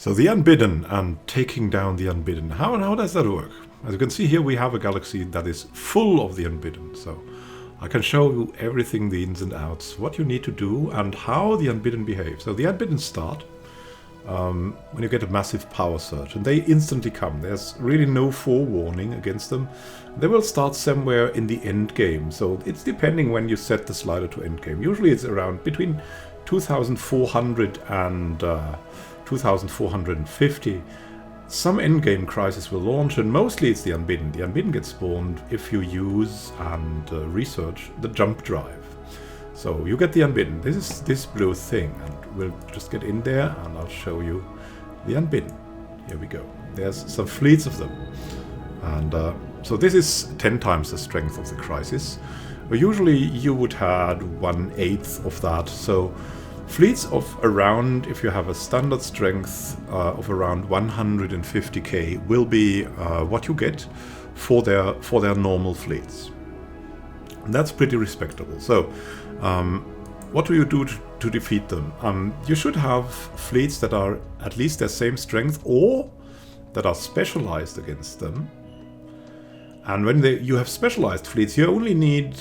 So the Unbidden and taking down the Unbidden. How does that work? As you can see here, we have a galaxy that is full of the Unbidden. So I can show you everything, the ins and outs, what you need to do and how the Unbidden behave. So the Unbidden start when you get a massive power surge, and they instantly come. There's really no forewarning against them. They will start somewhere in the end game. So it's depending when you set the slider to end game. Usually it's around between 2400 and 2450. Some endgame crisis will launch, and mostly it's the Unbidden. The Unbidden gets spawned if you use and research the jump drive. So you get the Unbidden. This is this blue thing, and we'll just get in there and I'll show you the Unbidden. Here we go. There's some fleets of them. And so this is 10 times the strength of the crisis. Usually you would have 1/8 of that. So fleets of around, if you have a standard strength of around 150k, will be what you get for their normal fleets. And that's pretty respectable. So, what do you do to defeat them? You should have fleets that are at least their same strength or that are specialized against them. And when you have specialized fleets, you only need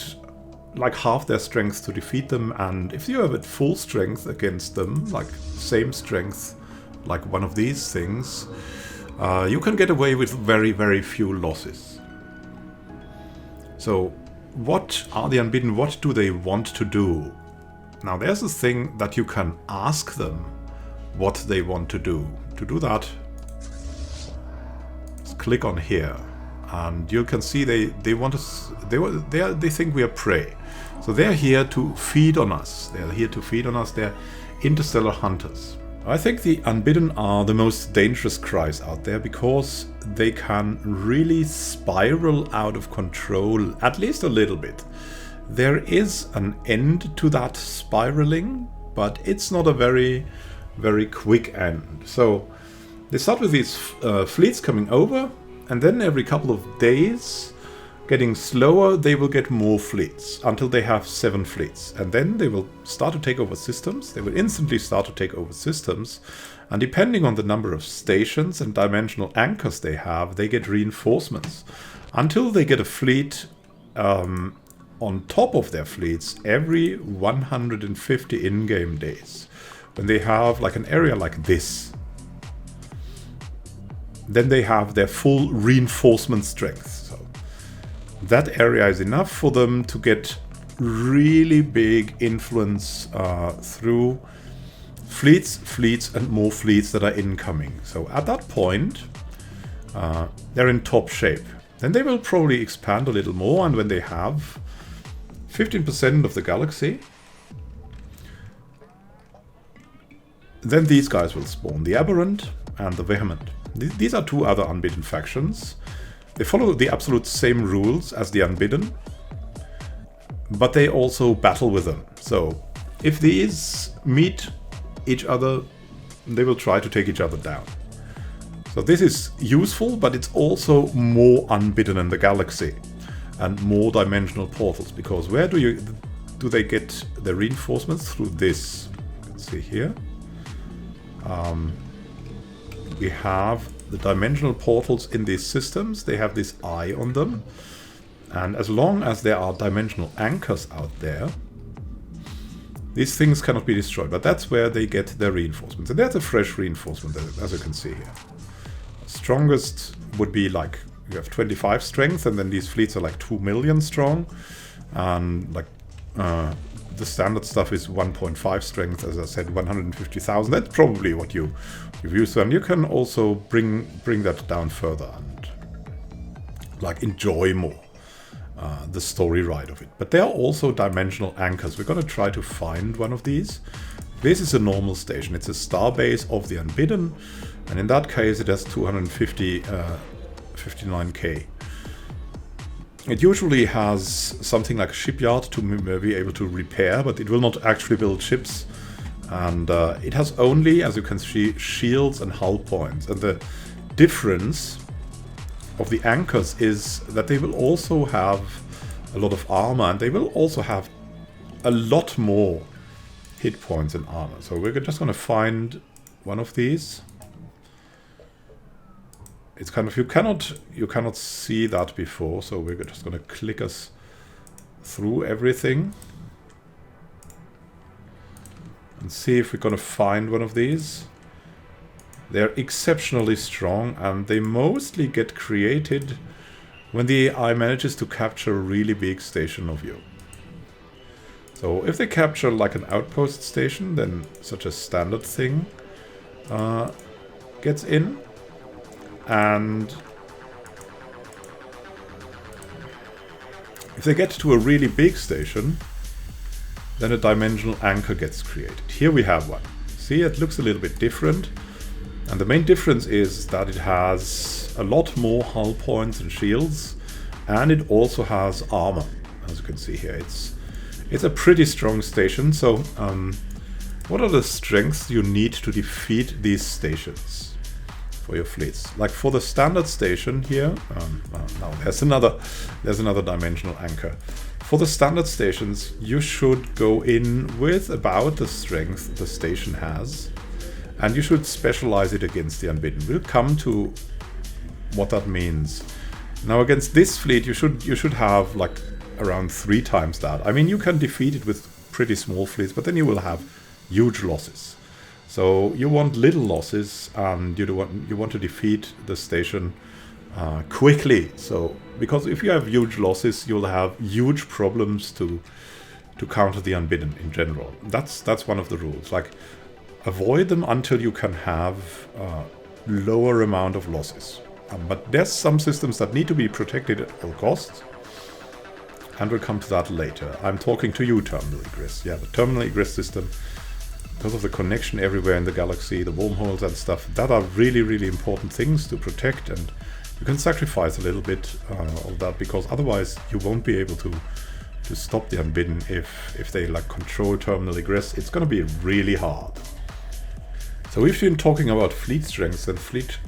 like half their strength to defeat them, and if you have at full strength against them, like same strength like one of these things, you can get away with very, very few losses. So what are the Unbidden? What do they want to do? Now there's a thing that you can ask them what they want to do. To do that, just click on here, and you can see they want us. They think we are prey. So they're here to feed on us. They're interstellar hunters. I think the Unbidden are the most dangerous Cries out there because they can really spiral out of control, at least a little bit. There is an end to that spiraling, but it's not a very, very quick end. So they start with these fleets coming over, and then every couple of days, getting slower, they will get more fleets until they have 7 fleets. And then they will start to take over systems. They will instantly start to take over systems. And depending on the number of stations and dimensional anchors they have, they get reinforcements. Until they get a fleet on top of their fleets every 150 in-game days. When they have like an area like this, then they have their full reinforcement strength. That area is enough for them to get really big influence through fleets, and more fleets that are incoming. So at that point, they're in top shape. Then they will probably expand a little more, and when they have 15% of the galaxy, then these guys will spawn, the Aberrant and the Vehement. These are 2 other Unbidden factions. They follow the absolute same rules as the Unbidden, but they also battle with them. So if these meet each other, they will try to take each other down. So this is useful, but it's also more Unbidden in the galaxy and more dimensional portals, because where do they get their reinforcements? Through this. You can see here. We have the dimensional portals in these systems. They have this eye on them, and as long as there are dimensional anchors out there, these things cannot be destroyed. But that's where they get their reinforcements, and that's a fresh reinforcement, as you can see here. Strongest would be like you have 25 strength, and then these fleets are like 2 million strong, and like the standard stuff is 1.5 strength, as I said, 150,000. That's probably what you've used, and you can also bring that down further and like enjoy more the story ride of it. But there are also dimensional anchors. We're going to try to find one of these. This is a normal station. It's a starbase of the Unbidden, and in that case it has 259k. It usually has something like a shipyard to be able to repair, but it will not actually build ships. And it has only, as you can see, shields and hull points. And the difference of the anchors is that they will also have a lot of armor, and they will also have a lot more hit points and armor. So we're just going to find one of these. it's kind of, you cannot see that before, so we're just going to click us through everything and see if we're going to find one of these. They're exceptionally strong, and they mostly get created when the AI manages to capture a really big station of you. So if they capture like an outpost station, then such a standard thing gets in, and if they get to a really big station, then a dimensional anchor gets created. Here we have one. See, it looks a little bit different, and the main difference is that it has a lot more hull points and shields, and it also has armor. As you can see here, it's a pretty strong station. So what are the strengths you need to defeat these stations for your fleets? Like for the standard station here, now there's another dimensional anchor. For the standard stations, you should go in with about the strength the station has, and you should specialize it against the Unbidden. We'll come to what that means. Now against this fleet, you should have like around 3 times that. I mean, you can defeat it with pretty small fleets, but then you will have huge losses. So you want little losses, and you want to defeat the station quickly. So because if you have huge losses, you'll have huge problems to counter the Unbidden in general. That's one of the rules. Like, avoid them until you can have lower amount of losses. But there's some systems that need to be protected at all costs, and we'll come to that later. I'm talking to you, terminal egress. Yeah, the terminal egress system, because of the connection everywhere in the galaxy, the wormholes and stuff, that are really, really important things to protect, and you can sacrifice a little bit of that, because otherwise you won't be able to stop the Unbidden. If they like control terminal egress, it's going to be really hard. So we've been talking about fleet strengths and fleet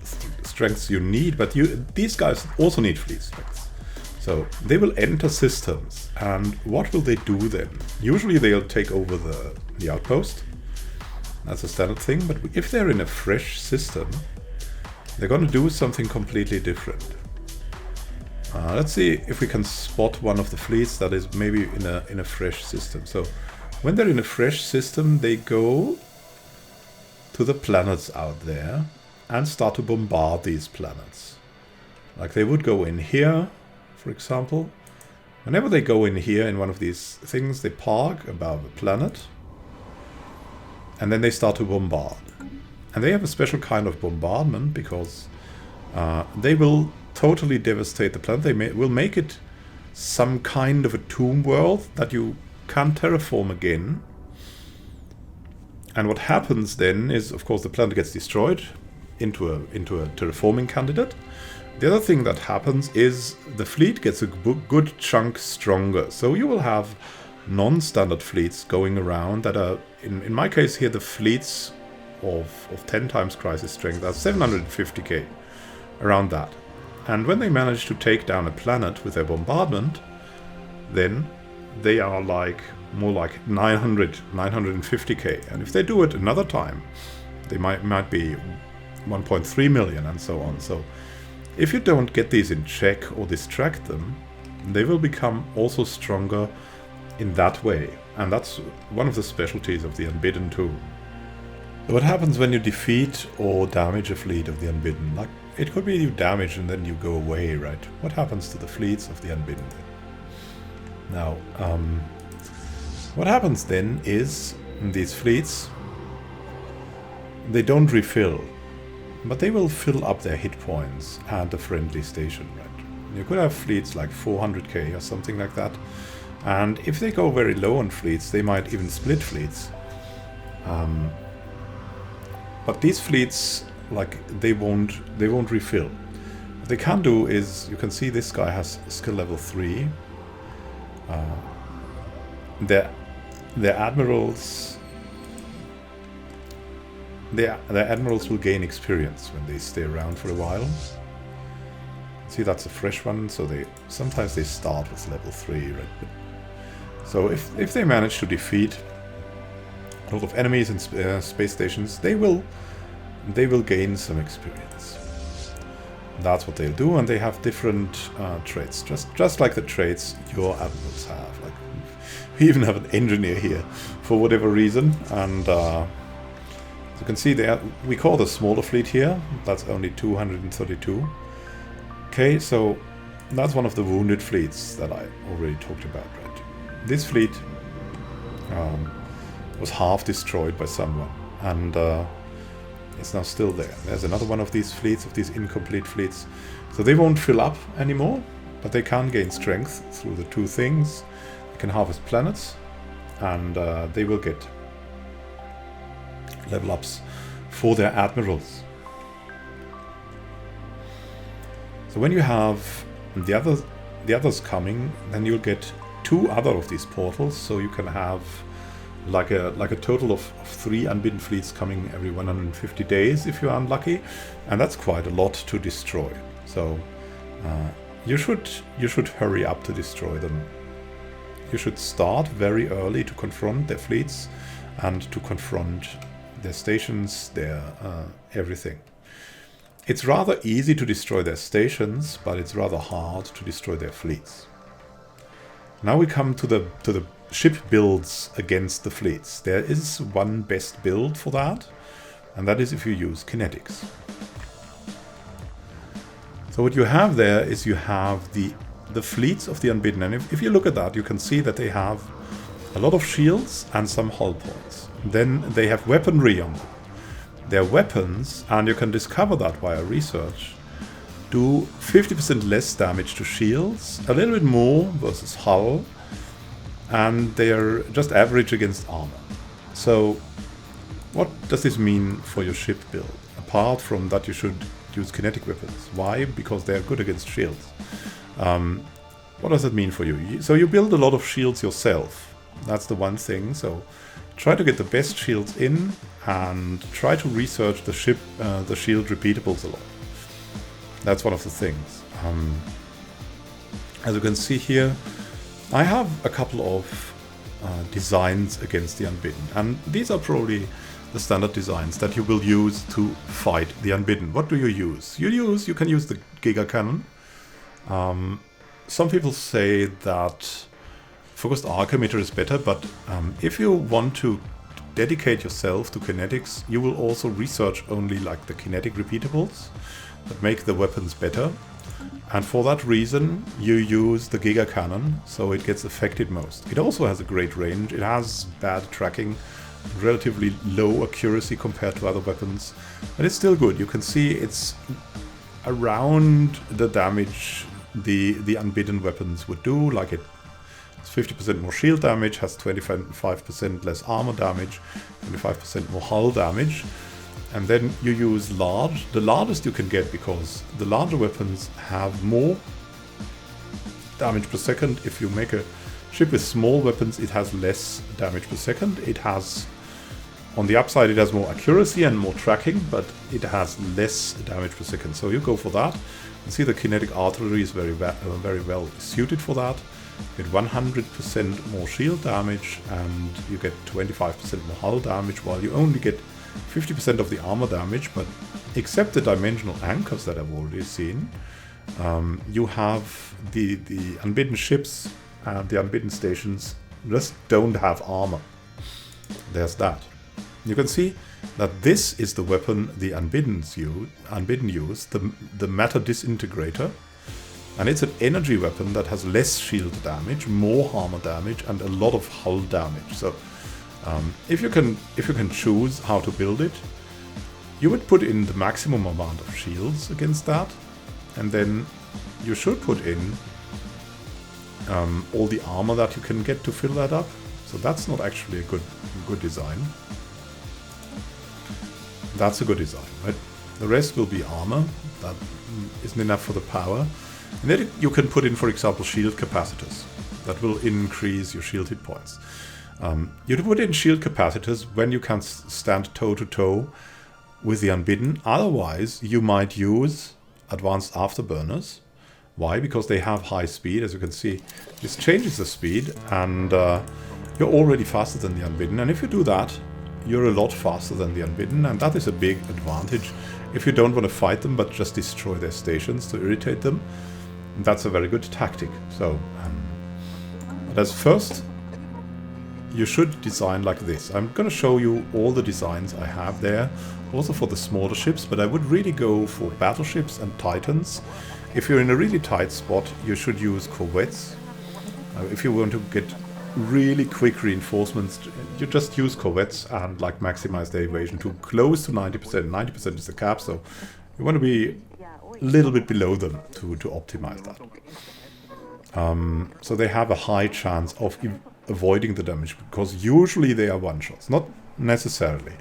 strengths you need, but these guys also need fleet strengths. So they will enter systems, and what will they do then? Usually they'll take over the outpost. That's a standard thing, but if they're in a fresh system, they're going to do something completely different. Let's see if we can spot one of the fleets that is maybe in a fresh system. So when they're in a fresh system, they go to the planets out there and start to bombard these planets. Like they would go in here, for example. Whenever they go in here in one of these things, they park above a planet, and then they start to bombard. And they have a special kind of bombardment, because they will totally devastate the planet. They will make it some kind of a tomb world that you can't terraform again. And what happens then is, of course, the planet gets destroyed into a terraforming candidate. The other thing that happens is the fleet gets a good chunk stronger. So you will have non-standard fleets going around that are, in my case here, the fleets of 10 times crisis strength, that's 750k, around that. And when they manage to take down a planet with their bombardment, then they are like more like 950k. And if they do it another time, they might be 1.3 million and so on. So if you don't get these in check or distract them, they will become also stronger in that way. And that's one of the specialties of the Unbidden too. What happens when you defeat or damage a fleet of the Unbidden? Like, it could be you damage and then you go away, right? What happens to the fleets of the Unbidden then? Now, what happens then is, these fleets, they don't refill, but they will fill up their hit points at a friendly station, right? You could have fleets like 400k or something like that, and if they go very low on fleets, they might even split fleets. But these fleets, like, they won't refill. What they can do is, you can see this guy has skill level 3. Their admirals will gain experience when they stay around for a while. See, that's a fresh one, so sometimes they start with level 3, right? So if they manage to defeat a lot of enemies in space stations, they will gain some experience. That's what they'll do, and they have different traits, just like the traits your admirals have. Like, we even have an engineer here for whatever reason, and as you can see, we call the smaller fleet here. That's only 232. Okay, so that's one of the wounded fleets that I already talked about, right? This fleet was half destroyed by someone, and it's now still there. There's another one of these fleets, of these incomplete fleets. So they won't fill up anymore, but they can gain strength through the two things. They can harvest planets, and they will get level ups for their admirals. So when you have the others coming, then you'll get 2 other of these portals, so you can have like a total of 3 unbidden fleets coming every 150 days if you're unlucky, and that's quite a lot to destroy. So you should hurry up to destroy them. You should start very early to confront their fleets and to confront their stations, their everything. It's rather easy to destroy their stations, but it's rather hard to destroy their fleets. Now we come to the ship builds against the fleets. There is one best build for that, and that is if you use kinetics. So what you have there is you have the fleets of the Unbidden, and if you look at that, you can see that they have a lot of shields and some hull points. Then they have weaponry on them. Their weapons, and you can discover that via research, do 50% less damage to shields, a little bit more versus hull, and they are just average against armor. So what does this mean for your ship build? Apart from that you should use kinetic weapons. Why? Because they are good against shields. What does that mean for you? So you build a lot of shields yourself. That's the one thing. So try to get the best shields in and try to research the shield repeatables a lot. That's one of the things. As you can see here, I have a couple of designs against the Unbidden, and these are probably the standard designs that you will use to fight the Unbidden. What do you use? You can use the Giga Cannon. Some people say that focused arc emitter is better, but if you want to dedicate yourself to kinetics, you will also research only like the kinetic repeatables that make the weapons better. And for that reason, you use the Giga Cannon, so it gets affected most. It also has a great range. It has bad tracking, relatively low accuracy compared to other weapons, but it's still good. You can see it's around the damage the Unbidden weapons would do. Like it's 50% more shield damage, has 25% less armor damage, 25% more hull damage. And then you use the largest you can get, because the larger weapons have more damage per second. If you make a ship with small weapons, it has less damage per second. It has, on the upside, it has more accuracy and more tracking, but it has less damage per second. So you go for that. You see the kinetic artillery is very well suited for that. You get 100% more shield damage, and you get 25% more hull damage, while you only get 50% of the armor damage. But except the dimensional anchors that I've already seen, you have the Unbidden ships and the Unbidden stations just don't have armor. There's that. You can see that this is the weapon the Unbidden use, the Matter Disintegrator. And it's an energy weapon that has less shield damage, more armor damage, and a lot of hull damage. So if you can choose how to build it, you would put in the maximum amount of shields against that, and then you should put in all the armor that you can get to fill that up. So that's not actually a good design. That's a good design, right? The rest will be armor. That isn't enough for the power. And then you can put in, for example, shield capacitors. That will increase your shield hit points. You put in shield capacitors when you can stand toe-to-toe with the Unbidden. Otherwise, you might use advanced afterburners. Why? Because they have high speed. As you can see, this changes the speed, and you're already faster than the Unbidden. And if you do that, you're a lot faster than the Unbidden, and that is a big advantage If you don't want to fight them, but just destroy their stations to irritate them, that's a very good tactic. So, but as first, you should design like this. I'm going to show you all the designs I have there, also for the smaller ships, but I would really go for battleships and titans. If you're in a really tight spot, you should use corvettes. If you want to get really quick reinforcements, you just use corvettes and like maximize their evasion to close to 90%. 90% is the cap, so you want to be a little bit below them to optimize that. So they have a high chance of avoiding the damage, because usually they are one-shots, not necessarily.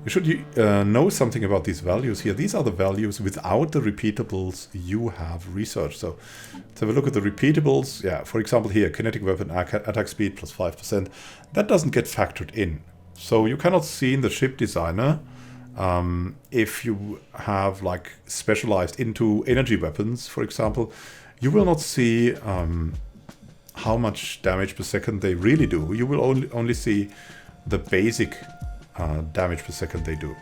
You should know something about these values here. These are the values without the repeatables you have researched. So let's have a look at the repeatables. Yeah, for example here, kinetic weapon attack speed plus 5%. That doesn't get factored in. So you cannot see in the ship designer if you have like specialized into energy weapons, for example, you will not see how much damage per second they really do. You will only see the basic damage per second they do,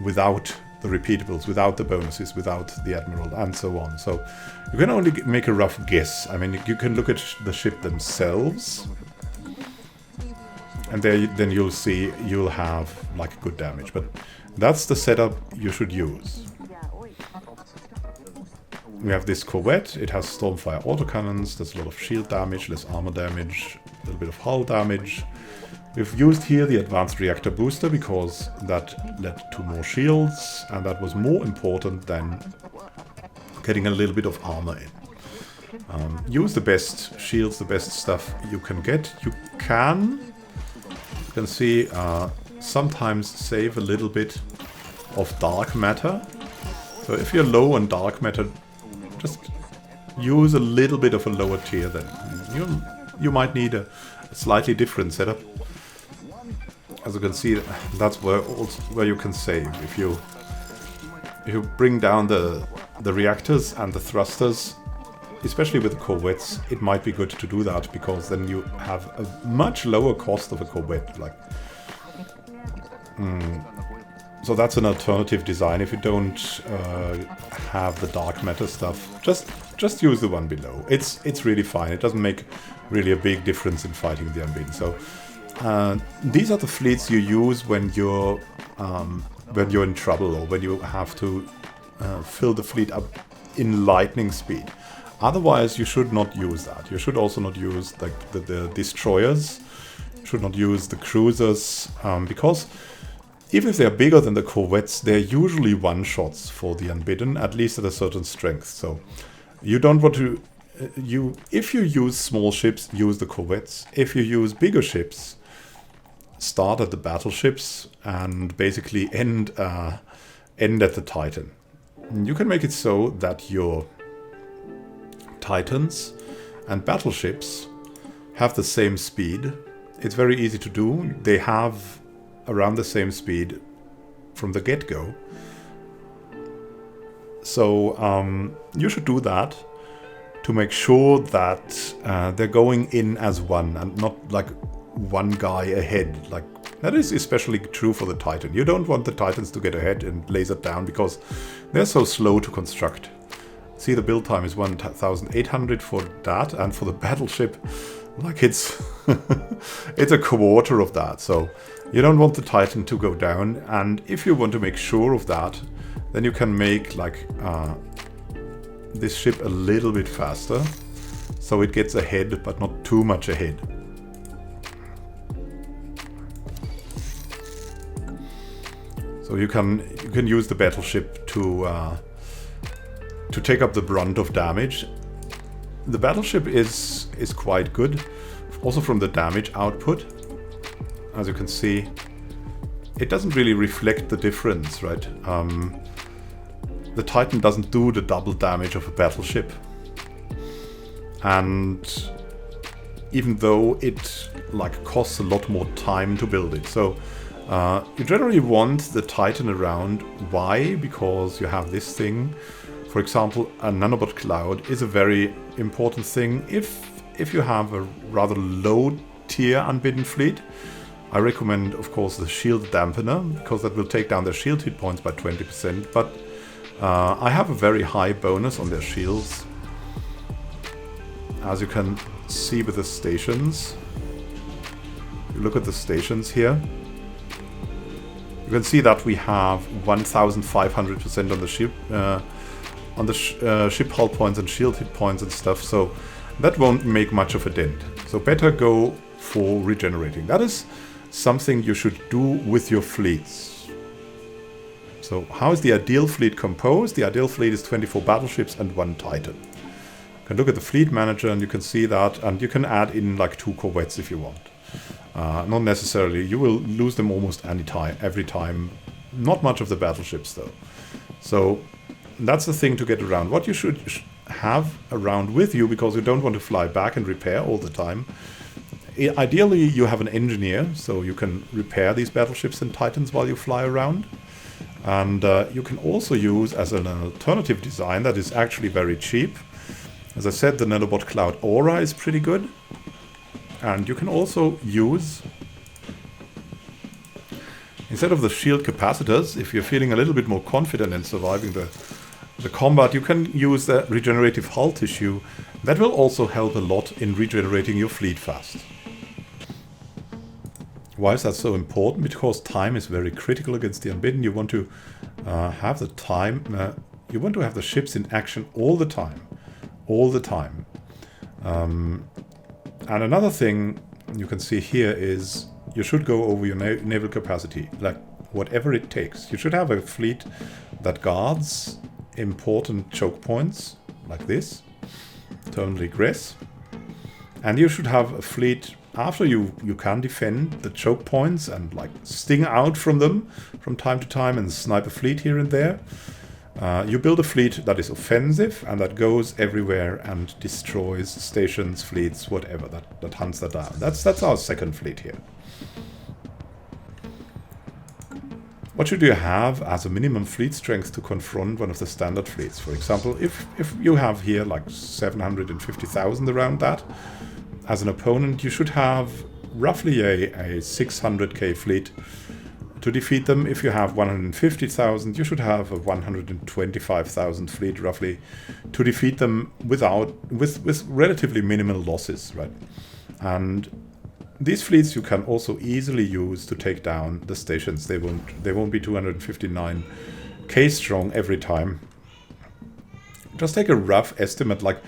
without the repeatables, without the bonuses, without the admiral, and so on. So you can only make a rough guess. I mean, you can look at the ship themselves, and then you'll see you'll have like good damage. But that's the setup you should use. We have this corvette. It has stormfire autocannons. There's a lot of shield damage, less armor damage, a little bit of hull damage. We've used here the advanced reactor booster because that led to more shields, and that was more important than getting a little bit of armor in. Use the best shields, the best stuff you can get. You can see sometimes save a little bit of dark matter. So if you're low on dark matter, just use a little bit of a lower tier then. You might need a slightly different setup. As you can see, that's where you can save. If you bring down the reactors and the thrusters, especially with the corvettes, it might be good to do that, because then you have a much lower cost of a corvette. So that's an alternative design. If you don't have the dark matter stuff, just use the one below. It's really fine. It doesn't make really a big difference in fighting the Unbidden. So these are the fleets you use when you're in trouble, or when you have to fill the fleet up in lightning speed. Otherwise, you should not use that. You should also not use the destroyers. You should not use the cruisers, because even if they're bigger than the corvettes, they're usually one-shots for the Unbidden, at least at a certain strength. So you don't want to... if you use small ships, use the corvettes. If you use bigger ships, start at the battleships and basically end at the Titan. You can make it so that your Titans and battleships have the same speed. It's very easy to do. They have around the same speed from the get-go. So you should do that to make sure that they're going in as one and not like one guy ahead. Like that is especially true for the Titan. You don't want the Titans to get ahead and laser down, because they're so slow to construct. See, the build time is 1,800 for that, and for the battleship, like it's it's a quarter of that. So you don't want the Titan to go down, and if you want to make sure of that, then you can make like this ship a little bit faster, so it gets ahead, but not too much ahead. So you can use the battleship to take up the brunt of damage. The battleship is quite good, also from the damage output. As you can see, it doesn't really reflect the difference, right? The Titan doesn't do the double damage of a battleship. And even though it like costs a lot more time to build it. So you generally want the Titan around. Why? Because you have this thing. For example, a nanobot cloud is a very important thing. If you have a rather low tier Unbidden fleet, I recommend, of course, the shield dampener, because that will take down their shield hit points by 20%, but I have a very high bonus on their shields, as you can see with the stations. You look at the stations here. You can see that we have 1,500% on the ship hull points and shield hit points and stuff, so that won't make much of a dent. So better go for regenerating. That is something you should do with your fleets. So how is the ideal fleet composed? The ideal fleet is 24 battleships and 1 Titan. You can look at the fleet manager and you can see that, and you can add in like 2 corvettes if you want. Not necessarily. You will lose them almost every time. Not much of the battleships though. So that's the thing to get around. What you should have around with you, because you don't want to fly back and repair all the time. Ideally, you have an engineer, so you can repair these battleships and Titans while you fly around. And you can also use as an alternative design that is actually very cheap. As I said, the nanobot cloud aura is pretty good. And you can also use, instead of the shield capacitors, if you're feeling a little bit more confident in surviving the combat, you can use the regenerative hull tissue. That will also help a lot in regenerating your fleet fast. Why is that so important? Because time is very critical against the Unbidden. You want to have the time, you want to have the ships in action all the time. All the time. And another thing you can see here is you should go over your naval capacity, like whatever it takes. You should have a fleet that guards important choke points, like this, terminal egress. And you should have a fleet, after you can defend the choke points and like sting out from them from time to time and snipe a fleet here and there. You build a fleet that is offensive and that goes everywhere and destroys stations, fleets, whatever, that hunts that down. That's our second fleet here. What should you have as a minimum fleet strength to confront one of the standard fleets? For example, if you have here like 750,000 around that, as an opponent, you should have roughly a 600k fleet to defeat them. If you have 150,000, you should have a 125,000 fleet roughly to defeat them with relatively minimal losses, right? And these fleets you can also easily use to take down the stations. They won't be 259k strong every time. Just take a rough estimate, like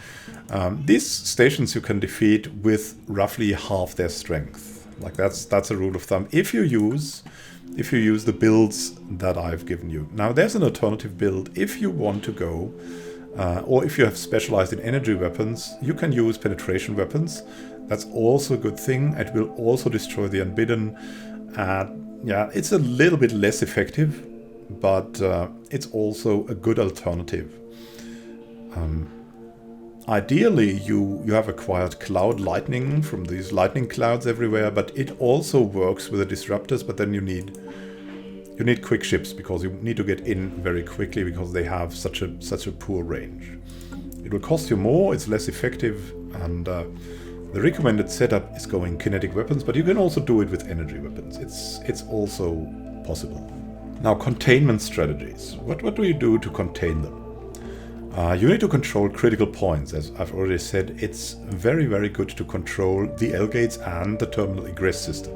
these stations you can defeat with roughly half their strength. Like that's a rule of thumb. If you use the builds that I've given you. Now there's an alternative build. If you want to go, or if you have specialized in energy weapons, you can use penetration weapons. That's also a good thing. It will also destroy the Unbidden. Yeah, it's a little bit less effective, but it's also a good alternative. Ideally, you have acquired cloud lightning from these lightning clouds everywhere, but it also works with the disruptors. But then you need quick ships, because you need to get in very quickly because they have such a poor range. It will cost you more. It's less effective, and the recommended setup is going kinetic weapons. But you can also do it with energy weapons. It's also possible. Now, containment strategies. What do you do to contain them? You need to control critical points. As I've already said, it's very, very good to control the L gates and the terminal egress system.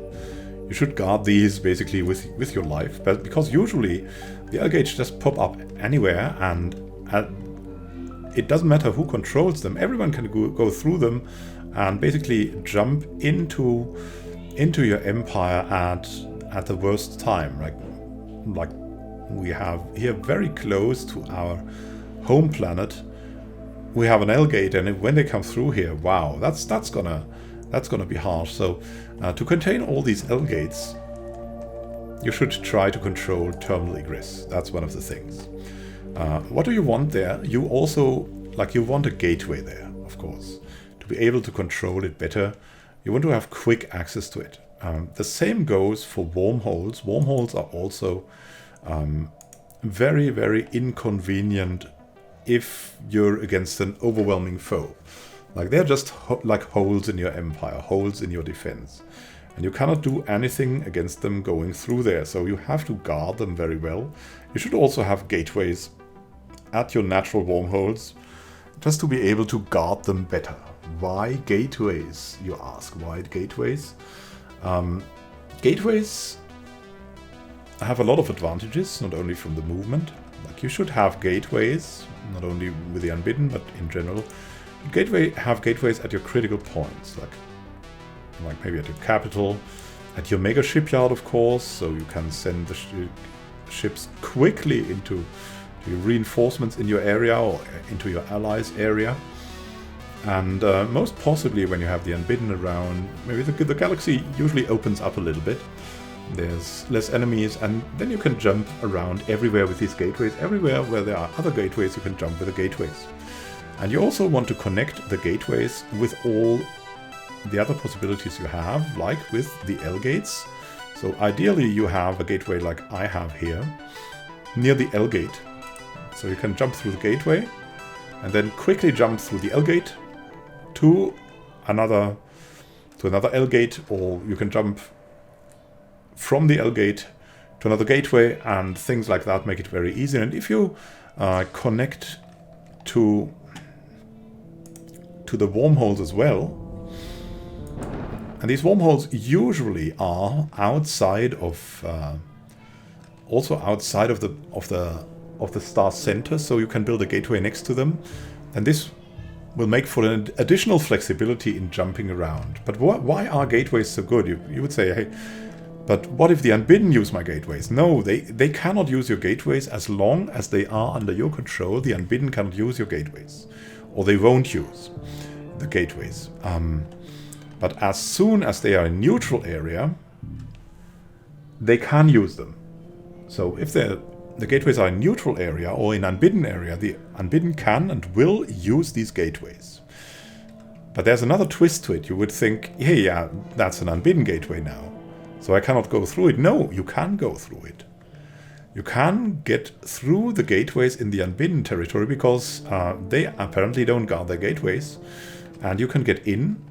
You should guard these basically with your life, but because usually the L gates just pop up anywhere, and it doesn't matter who controls them. Everyone can go through them and basically jump into your empire at the worst time. Like we have here very close to our home planet, we have an L gate, and when they come through here, wow, that's gonna be harsh. So to contain all these L gates, you should try to control terminal egress. That's one of the things. What do you want there? You also you want a gateway there, of course, to be able to control it better. You want to have quick access to it. The same goes for wormholes. Wormholes are also very, very inconvenient if you're against an overwhelming foe. Like they're just like holes in your empire, holes in your defense. And you cannot do anything against them going through there, so you have to guard them very well. You should also have gateways at your natural wormholes, just to be able to guard them better. Why gateways, you ask? Why gateways? Gateways have a lot of advantages, not only from the movement. Like, you should have gateways, not only with the Unbidden, but in general. Have gateways at your critical points, like maybe at your capital, at your mega shipyard, of course, so you can send the ships quickly into your reinforcements in your area or into your allies' area. And most possibly when you have the Unbidden around, maybe the galaxy usually opens up a little bit. There's less enemies, and then you can jump around everywhere with these gateways. Everywhere where there are other gateways, you can jump with the gateways. And you also want to connect the gateways with all the other possibilities you have, like with the L gates. So ideally you have a gateway like I have here, near the L gate. So you can jump through the gateway, and then quickly jump through the L gate to another L gate, or you can jump from the L gate to another gateway, and things like that make it very easy. And if you connect to the wormholes as well, and these wormholes usually are outside of also outside of the star center, so you can build a gateway next to them, and this will make for an additional flexibility in jumping around. But why are gateways so good? You would say, hey, but what if the Unbidden use my gateways? No, they cannot use your gateways as long as they are under your control. The Unbidden cannot use your gateways, or they won't use the gateways. But as soon as they are in neutral area, they can use them. So if the gateways are in neutral area or in Unbidden area, the Unbidden can and will use these gateways. But there's another twist to it. You would think, hey, yeah, that's an Unbidden gateway now, so I cannot go through it. No, you can go through it. You can get through the gateways in the Unbidden territory because they apparently don't guard their gateways, and you can get in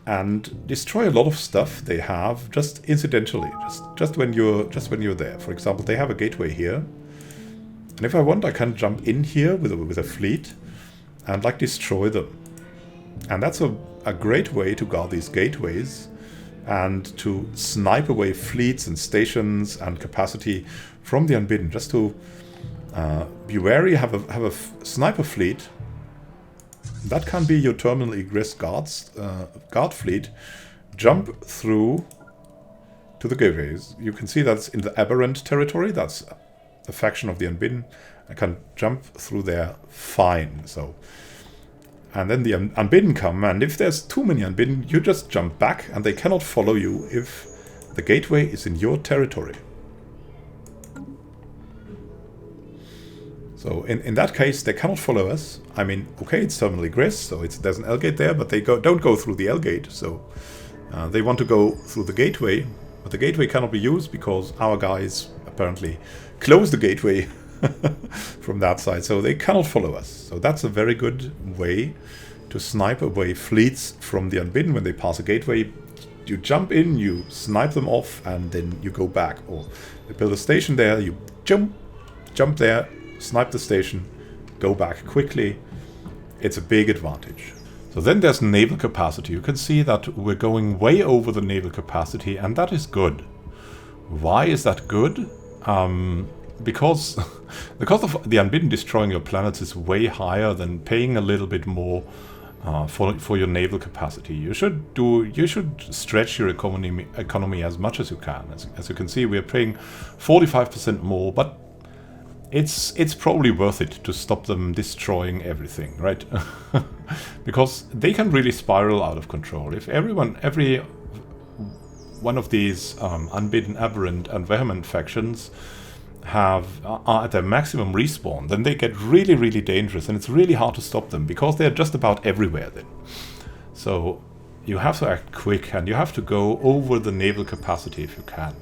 and destroy a lot of stuff they have just incidentally, just when you're there. For example, they have a gateway here, and if I want, I can jump in here with a fleet and like destroy them. And that's a great way to guard these gateways and to snipe away fleets and stations and capacity from the Unbidden. Just to be wary, have a sniper fleet. That can be your terminal egress guard fleet. Jump through to the gateways. You can see that's in the Aberrant territory. That's a faction of the Unbidden. I can jump through there fine. So, and then the Unbidden come, and if there's too many Unbidden, you just jump back, and they cannot follow you if the gateway is in your territory. So in that case, they cannot follow us. I mean, okay, it's terminal egress, so there's an L gate there, but they don't go through the L gate. So they want to go through the gateway, but the gateway cannot be used because our guys apparently close the gateway from that side, so they cannot follow us. So that's a very good way to snipe away fleets from the Unbidden when they pass a gateway. You jump in, you snipe them off, and then you go back. Or they build a station there, you jump there, snipe the station, go back quickly. It's a big advantage. So then there's naval capacity. You can see that we're going way over the naval capacity, and that is good. Why is that good? Because of the Unbidden destroying your planets is way higher than paying a little bit more for your naval capacity. You should stretch your economy as much as you can. As you can see, we're paying 45% more, but it's probably worth it to stop them destroying everything, right? Because they can really spiral out of control. If every one of these Unbidden, Aberrant, and Vehement factions are at their maximum respawn, then they get really, really dangerous, and it's really hard to stop them because they're just about everywhere then. So you have to act quick, and you have to go over the naval capacity if you can.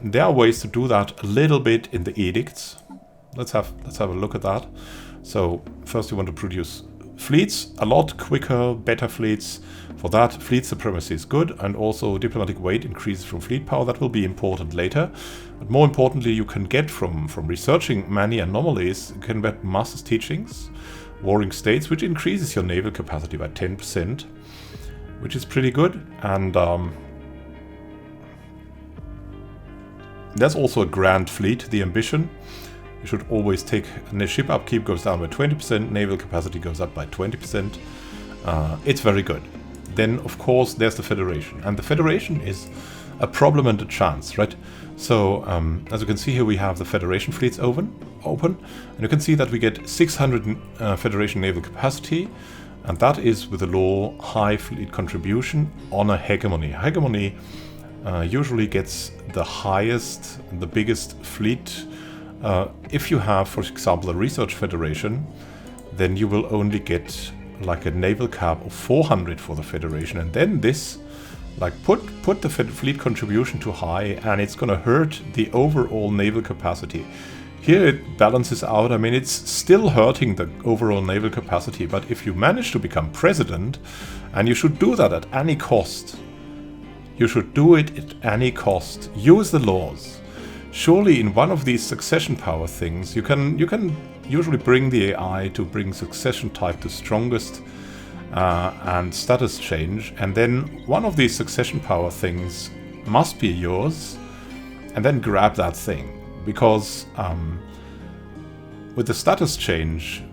There are ways to do that a little bit in the Edicts. Let's have a look at that. So first you want to produce fleets, a lot quicker, better fleets. For that, fleet supremacy is good, and also diplomatic weight increases from fleet power. That will be important later. But more importantly, you can get from researching many anomalies, you can get master's teachings, warring states, which increases your naval capacity by 10%, which is pretty good. And there's also a grand fleet, the Ambition. You should always take, and the ship upkeep goes down by 20%, naval capacity goes up by 20%. It's very good. Then, of course, there's the Federation. And the Federation is a problem and a chance, right? So, as you can see here, we have the Federation fleets open. And you can see that we get 600 Federation naval capacity. And that is, with the law, high fleet contribution on a hegemony. Hegemony usually gets the highest, the biggest fleet. If you have, for example, a research federation, then you will only get like a naval cap of 400 for the federation, and then this, like, put the fleet contribution too high, and it's gonna hurt the overall naval capacity. Here it balances out. I mean, it's still hurting the overall naval capacity, but if you manage to become president, and you should do that at any cost, you should do it at any cost. Use the laws. Surely in one of these succession power things, you can usually bring the AI to bring succession type to strongest and status change, and then one of these succession power things must be yours, and then grab that thing. Because with the status change,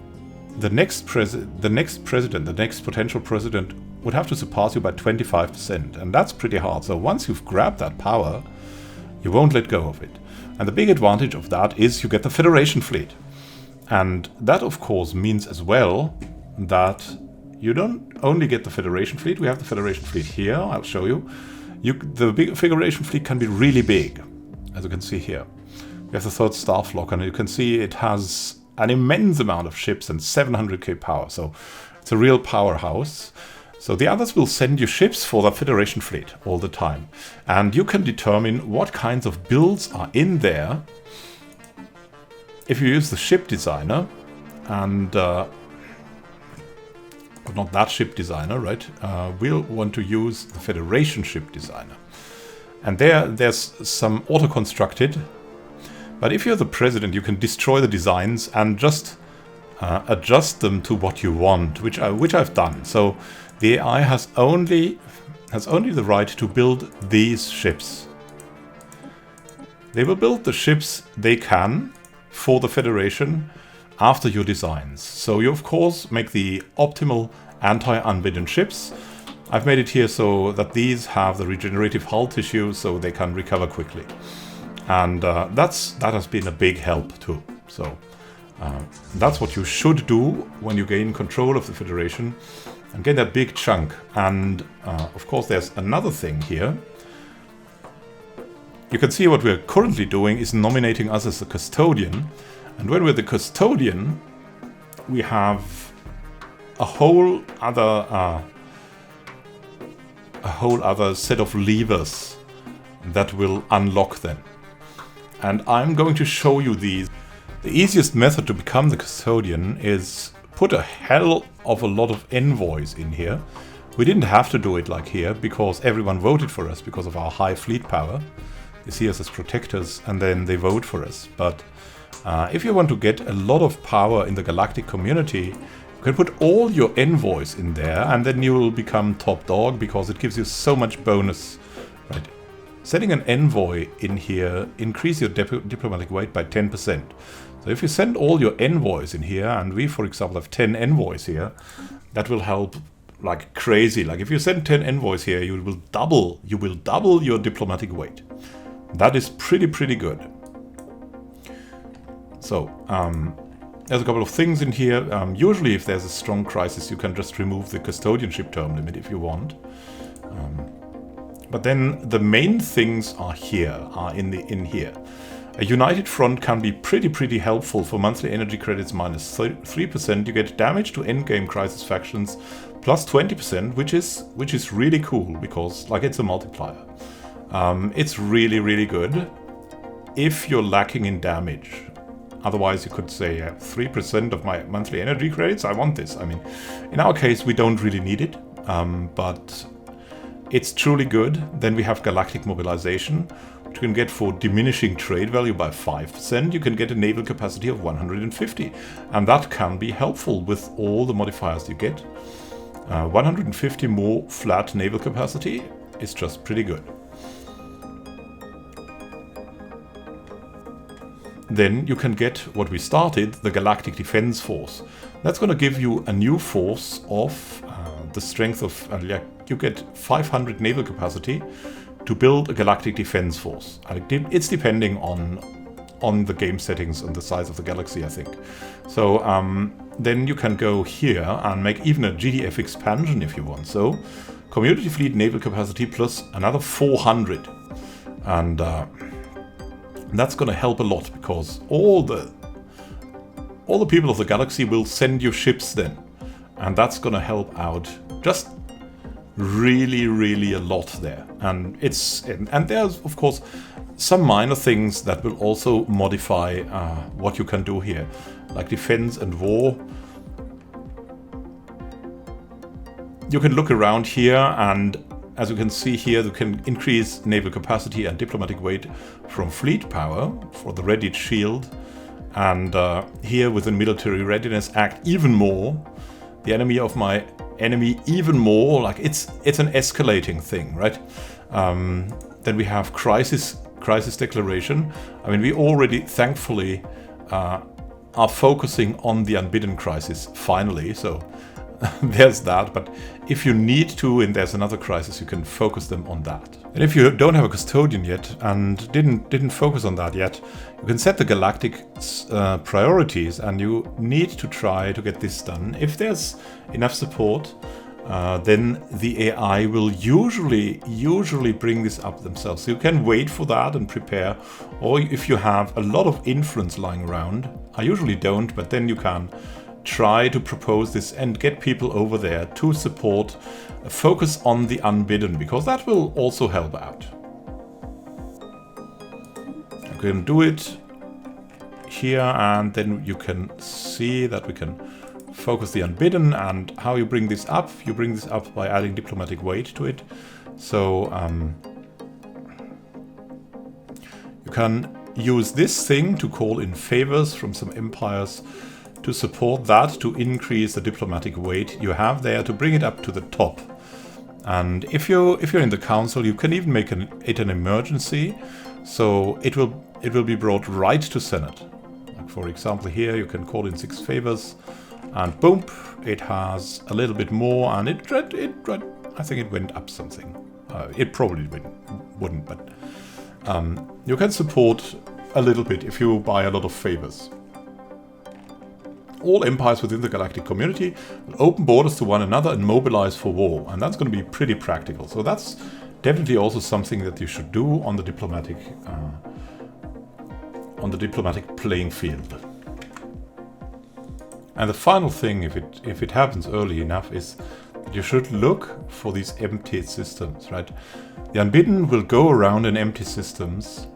the next potential president would have to surpass you by 25%, and that's pretty hard. So once you've grabbed that power, you won't let go of it. And the big advantage of that is you get the Federation fleet. And that, of course, means as well that you don't only get the Federation fleet. We have the Federation fleet here. I'll show you. The big Federation fleet can be really big, as you can see here. We have the third staff lock, and you can see it has an immense amount of ships and 700k power. So it's a real powerhouse. So the others will send you ships for the Federation fleet all the time. And you can determine what kinds of builds are in there if you use the ship designer. And, but not that ship designer, right? We'll want to use the Federation ship designer. And there's some auto-constructed. But if you're the president, you can destroy the designs and just adjust them to what you want, which I've done. So the AI has only the right to build these ships. They will build the ships they can for the Federation after your designs. So you, of course, make the optimal anti-unbidden ships. I've made it here so that these have the regenerative hull tissue so they can recover quickly. And that has been a big help too. So that's what you should do when you gain control of the Federation and get that big chunk. And of course there's another thing here. You can see what we're currently doing is nominating us as the Custodian. And when we're the Custodian, we have a whole other set of levers that will unlock them. And I'm going to show you these. The easiest method to become the Custodian is put a hell of a lot of envoys in here. We didn't have to do it like here because everyone voted for us because of our high fleet power. They see us as protectors and then they vote for us. But if you want to get a lot of power in the Galactic community, you can put all your envoys in there and then you will become top dog because it gives you so much bonus. Right? Sending an envoy in here increase your diplomatic weight by 10%. So if you send all your envoys in here, and we, for example, have 10 envoys here, that will help like crazy. Like if you send 10 envoys here, you will double your diplomatic weight. That is pretty good. So there's a couple of things in here. Usually if there's a strong crisis, you can just remove the custodianship term limit if you want. But then the main things are in here. A united front can be pretty helpful for monthly energy credits minus 3%. You get damage to endgame crisis factions plus 20%, which is really cool because like it's a multiplier. It's really good if you're lacking in damage. Otherwise, you could say 3% of my monthly energy credits. I want this. I mean, in our case, we don't really need it, but it's truly good. Then we have Galactic Mobilization, which you can get for diminishing trade value by 5%. You can get a naval capacity of 150, and that can be helpful with all the modifiers you get. 150 more flat naval capacity is just pretty good. Then you can get what we started, the Galactic Defense Force. That's going to give you a new force of the strength of, you get 500 naval capacity to build a Galactic Defense Force. And it's depending on the game settings and the size of the galaxy, I think. So then you can go here and make even a GDF expansion if you want. So Community Fleet naval capacity plus another 400. And that's going to help a lot, because all the people of the galaxy will send you ships then, and that's going to help out just really, really a lot there. And there's of course some minor things that will also modify what you can do here, like defense and war. You can look around here, and as you can see here, you can increase naval capacity and diplomatic weight from fleet power for the Readied Shield. And here with the Military Readiness act even more. The enemy of my enemy even more. Like it's an escalating thing, right? Then we have crisis declaration. I mean, we already thankfully are focusing on the Unbidden crisis finally. So there's that, but if you need to and there's another crisis, you can focus them on that. And if you don't have a Custodian yet and didn't focus on that yet, you can set the Galactic priorities, and you need to try to get this done. If there's enough support, then the AI will usually bring this up themselves. So you can wait for that and prepare, or if you have a lot of influence lying around, I usually don't, but then you can try to propose this and get people over there to support, focus on the Unbidden, because that will also help out. You can do it here, and then you can see that we can focus the Unbidden. And how you bring this up? You bring this up by adding diplomatic weight to it. So you can use this thing to call in favors from some empires to support that, to increase the diplomatic weight you have there, to bring it up to the top. And if you're in the council, you can even make it an emergency, so it will be brought right to Senate. Like for example, here you can call in 6 favors, and boom, it has a little bit more, and I think it went up something. It probably wouldn't, but you can support a little bit if you buy a lot of favors. All empires within the galactic community will open borders to one another and mobilize for war, and that's going to be pretty practical. So that's definitely also something that you should do on the diplomatic playing field. And the final thing, if it happens early enough, is that you should look for these empty systems, right? The Unbidden will go around in empty systems,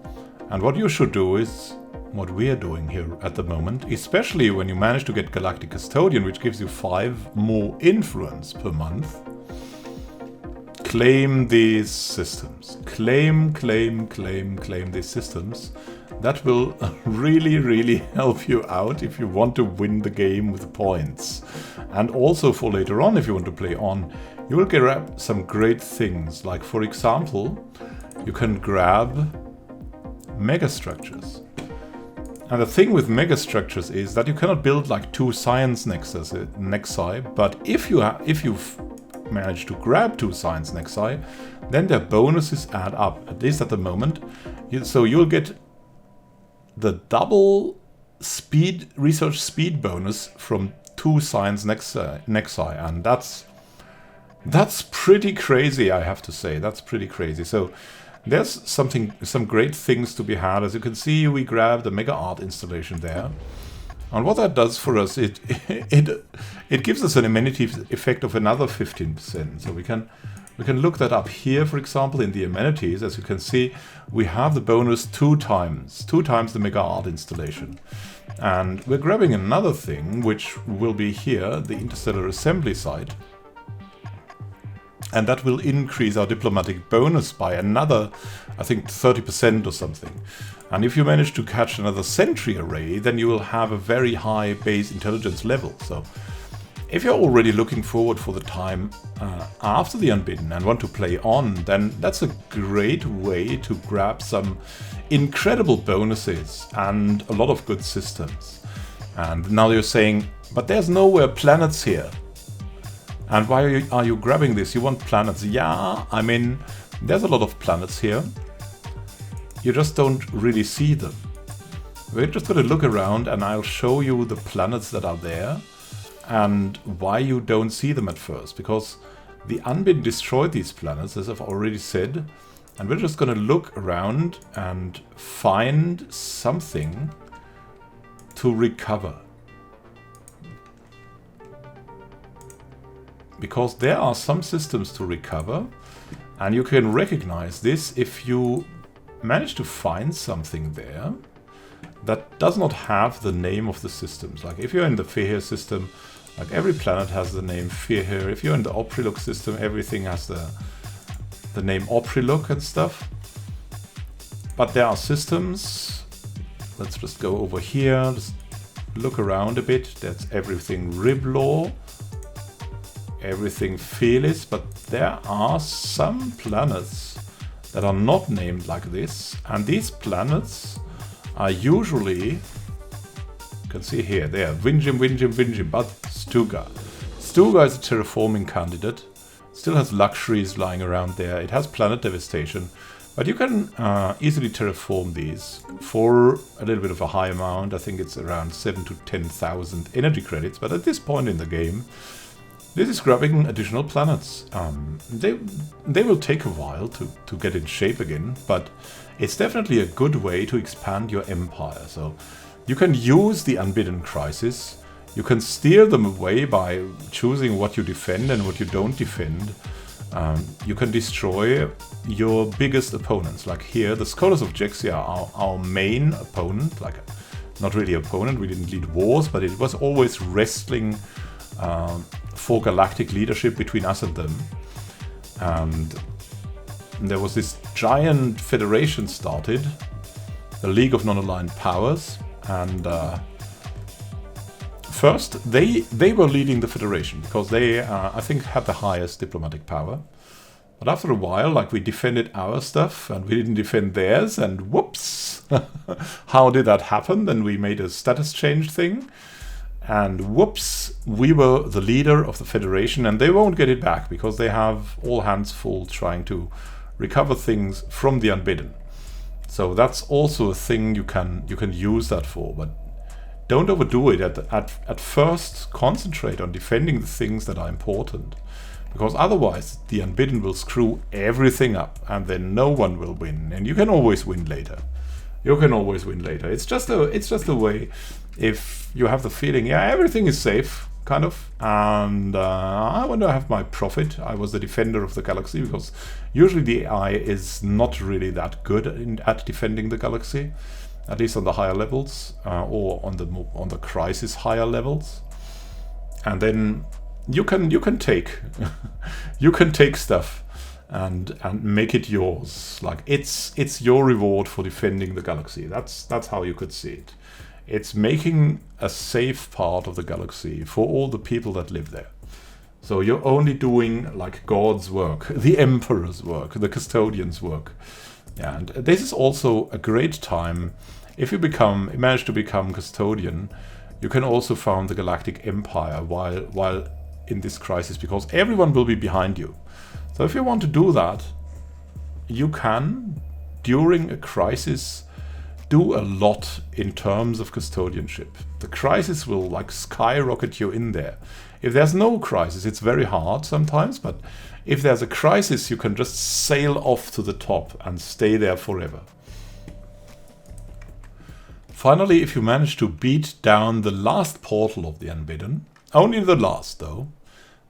and what you should do is what we are doing here at the moment, especially when you manage to get Galactic Custodian, which gives you 5 more influence per month. Claim these systems. Claim these systems. That will really, really help you out if you want to win the game with points. And also for later on, if you want to play on, you will grab some great things. Like, for example, you can grab megastructures. And the thing with megastructures is that you cannot build like 2 science nexi, but if you've managed to grab 2 science nexi, then their bonuses add up, at least at the moment. So you'll get the double speed research speed bonus from 2 science nexi, and that's pretty crazy, I have to say. That's pretty crazy. So there's some great things to be had. As you can see, we grabbed the Mega Art installation there. And what that does for us, it gives us an amenity effect of another 15%. So we can We can look that up here, for example, in the amenities. As you can see, we have the bonus 2 times the Mega Art installation. And we're grabbing another thing, which will be here, the Interstellar Assembly site. And that will increase our diplomatic bonus by another, I think, 30% or something. And if you manage to catch another sentry array, then you will have a very high base intelligence level. So if you're already looking forward for the time after the Unbidden and want to play on, then that's a great way to grab some incredible bonuses and a lot of good systems. And now you're saying, but there's nowhere planets here. And why are you grabbing this? You want planets? Yeah, I mean, there's a lot of planets here. You just don't really see them. We're just going to look around and I'll show you the planets that are there and why you don't see them at first. Because the Unbidden destroyed these planets, as I've already said. And we're just going to look around and find something to recover. Because there are some systems to recover, and you can recognize this if you manage to find something there that does not have the name of the systems. Like if you're in the Fear system, like every planet has the name Fear. If you're in the Opriluk system, everything has the name Opriluk and stuff. But there are systems. Let's just go over here, just look around a bit. That's everything Riblor. Everything Felis, but there are some planets that are not named like this, and these planets are usually, you can see here, they are Vinjim, but Stuga. Stuga is a terraforming candidate, still has luxuries lying around there, it has planet devastation, but you can easily terraform these for a little bit of a high amount. I think it's around 7,000 to 10,000 energy credits, but at this point in the game, this is grabbing additional planets. They will take a while to get in shape again, but it's definitely a good way to expand your empire. So you can use the Unbidden crisis. You can steer them away by choosing what you defend and what you don't defend. You can destroy your biggest opponents. Like here, the Scholars of Jexia are our main opponent. Like, not really opponent, we didn't lead wars, but it was always wrestling for galactic leadership between us and them. And there was this giant federation started, the League of Non-Aligned Powers, and first they were leading the federation because they I think had the highest diplomatic power. But after a while, like, we defended our stuff and we didn't defend theirs, and whoops, how did that happen? Then we made a status change thing. And whoops, we were the leader of the Federation, and they won't get it back because they have all hands full trying to recover things from the Unbidden. So that's also a thing you can use that for, but don't overdo it. At first, concentrate on defending the things that are important, because otherwise the Unbidden will screw everything up, and then no one will win. And you can always win later. It's just a way. If you have the feeling, yeah, everything is safe, kind of, and I want to have my profit. I was the defender of the galaxy, because usually the AI is not really that good at defending the galaxy, at least on the higher levels, or on the crisis higher levels. And then you can take you can take stuff and make it yours. Like, it's your reward for defending the galaxy. That's how you could see it. It's making a safe part of the galaxy for all the people that live there. So you're only doing, like, God's work, the Emperor's work, the Custodian's work. And this is also a great time. If you manage to become Custodian, you can also found the Galactic Empire while in this crisis, because everyone will be behind you. So if you want to do that, you can, during a crisis, do a lot in terms of custodianship. The crisis will, like, skyrocket you in there. If there's no crisis, it's very hard sometimes, but if there's a crisis, you can just sail off to the top and stay there forever. Finally, if you manage to beat down the last portal of the Unbidden, only the last though,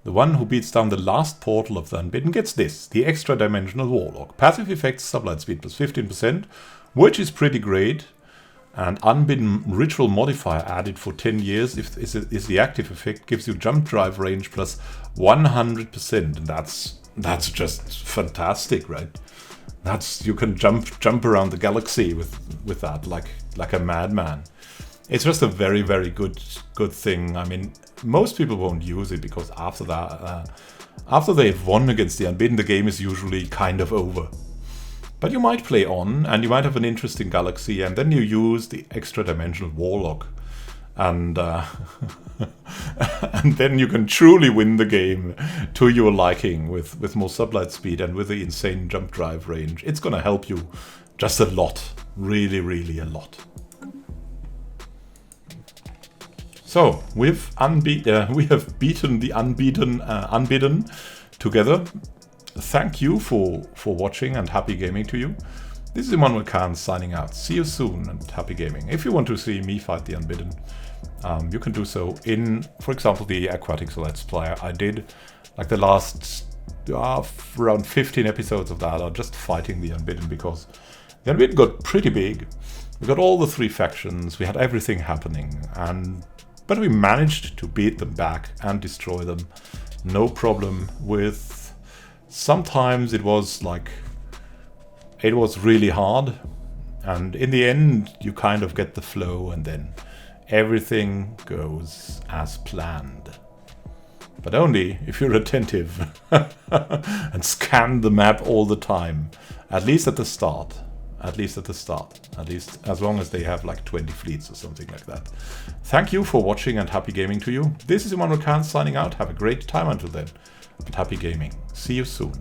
The one who beats down the last portal of the Unbidden gets this, the extra dimensional warlock. Passive effects, sublight speed plus 15%, which is pretty great. And Unbidden ritual modifier added for 10 years is the active effect, gives you jump drive range plus 100%. And that's just fantastic, right? You can jump around the galaxy with that like a madman. It's just a very, very good thing. I mean, most people won't use it because after that, after they've won against the Unbidden, the game is usually kind of over. But you might play on, and you might have an interesting galaxy, and then you use the extra dimensional warlock, and and then you can truly win the game to your liking with more sublight speed and with the insane jump drive range. It's gonna help you just a lot, really, really a lot. So we have beaten the Unbidden together. Thank you for watching, and happy gaming to you. This is Immanuel Khan signing out. See you soon and happy gaming. If you want to see me fight the Unbidden, you can do so in, for example, the Aquatics Let's Play I did. Like the last around 15 episodes of that are just fighting the Unbidden, because the Unbidden got pretty big. We got all the 3 factions, we had everything happening, but we managed to beat them back and destroy them. No problem with... Sometimes it was really hard, and in the end you kind of get the flow, and then everything goes as planned. But only if you're attentive and scan the map all the time, at least at the start. At least as long as they have like 20 fleets or something like that. Thank you for watching, and happy gaming to you. This is Immanuel Khan signing out. Have a great time until then. And happy gaming. See you soon.